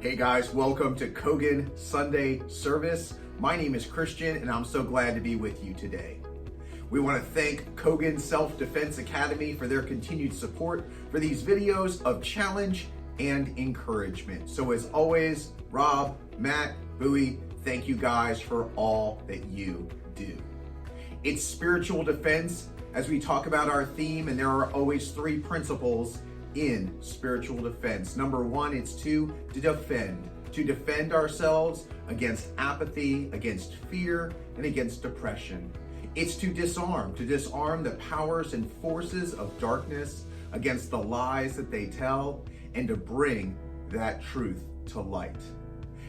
Hey guys, welcome to Kogen Sunday service. My name is Christian and I'm so glad to be with you today. We want to thank Kogen Self-Defense Academy for their continued support for these videos of challenge and encouragement. So as always, Rob, Matt, Bowie, thank you guys for all that you do. It's spiritual defense as we talk about our theme, and there are always three principles in spiritual defense. Number one, it's to defend ourselves against apathy, against fear, and against depression. It's to disarm the powers and forces of darkness against the lies that they tell, and to bring that truth to light.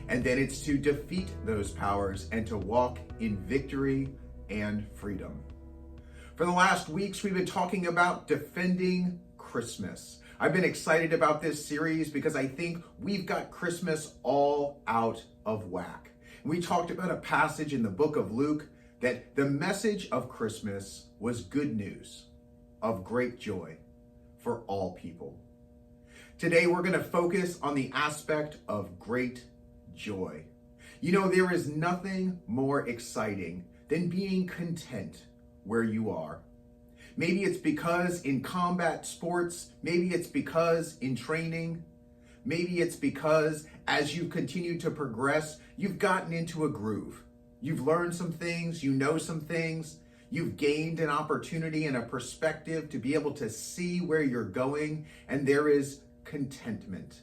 And then it's to defeat those powers and to walk in victory and freedom. For the last weeks, we've been talking about defending Christmas. I've been excited about this series because I think we've got Christmas all out of whack. We talked about a passage in the book of Luke that the message of Christmas was good news of great joy for all people. Today, we're going to focus on the aspect of great joy. You know, there is nothing more exciting than being content where you are. Maybe it's because in combat sports, maybe it's because in training, maybe it's because as you continue to progress, you've gotten into a groove. You've learned some things, you know some things, you've gained an opportunity and a perspective to be able to see where you're going, and there is contentment.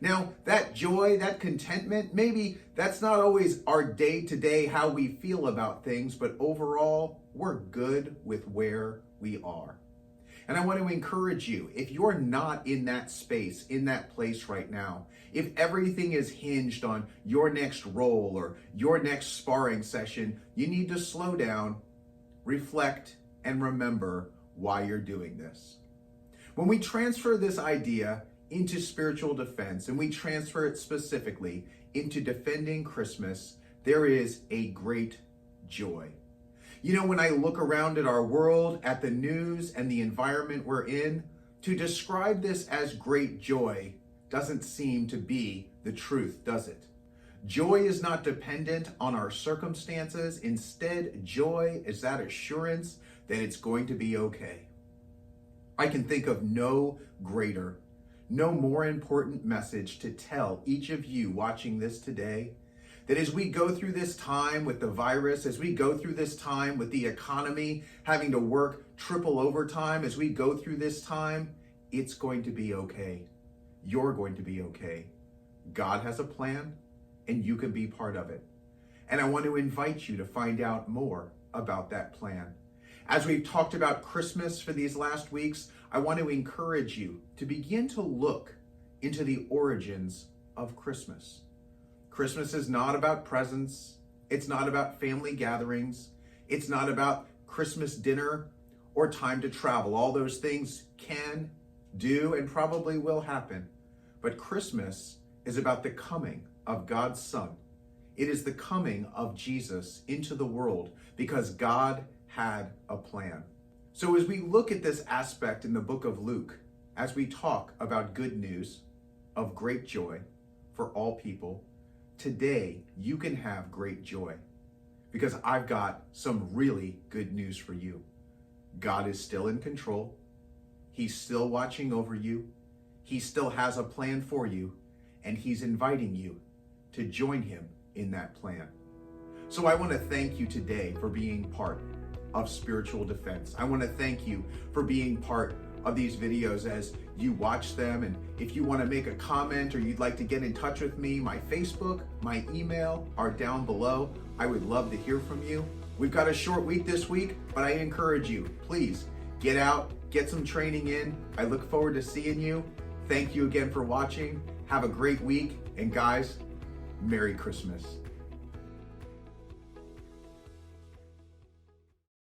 Now, that joy, that contentment, maybe that's not always our day-to-day how we feel about things, but overall, we're good with where we are. And I want to encourage you, if you're not in that space, in that place right now, if everything is hinged on your next role or your next sparring session, you need to slow down, reflect, and remember why you're doing this. When we transfer this idea into spiritual defense, and we transfer it specifically into defending Christmas, there is a great joy. You know, when I look around at our world, at the news and the environment we're in, to describe this as great joy doesn't seem to be the truth, does it? Joy is not dependent on our circumstances. Instead, joy is that assurance that it's going to be okay. I can think of no greater, no more important message to tell each of you watching this today, that as we go through this time with the virus, as we go through this time with the economy having to work triple overtime, as we go through this time, it's going to be okay. You're going to be okay. God has a plan, and you can be part of it. And I want to invite you to find out more about that plan. As we've talked about Christmas for these last weeks, I want to encourage you to begin to look into the origins of Christmas. Christmas is not about presents. It's not about family gatherings. It's not about Christmas dinner or time to travel. All those things can, do, and probably will happen. But Christmas is about the coming of God's Son. It is the coming of Jesus into the world because God had a plan. So as we look at this aspect in the book of Luke, as we talk about good news of great joy for all people, today you can have great joy because I've got some really good news for you. God is still in control. He's still watching over you. He still has a plan for you, and he's inviting you to join him in that plan. So I want to thank you today for being part of spiritual defense. I want to thank you for being part of these videos as you watch them. And if you want to make a comment or you'd like to get in touch with me, my Facebook, my email are down below. I would love to hear from you. We've got a short week this week, but I encourage you, please get out, get some training in. I look forward to seeing you. Thank you again for watching. Have a great week. And guys, Merry Christmas.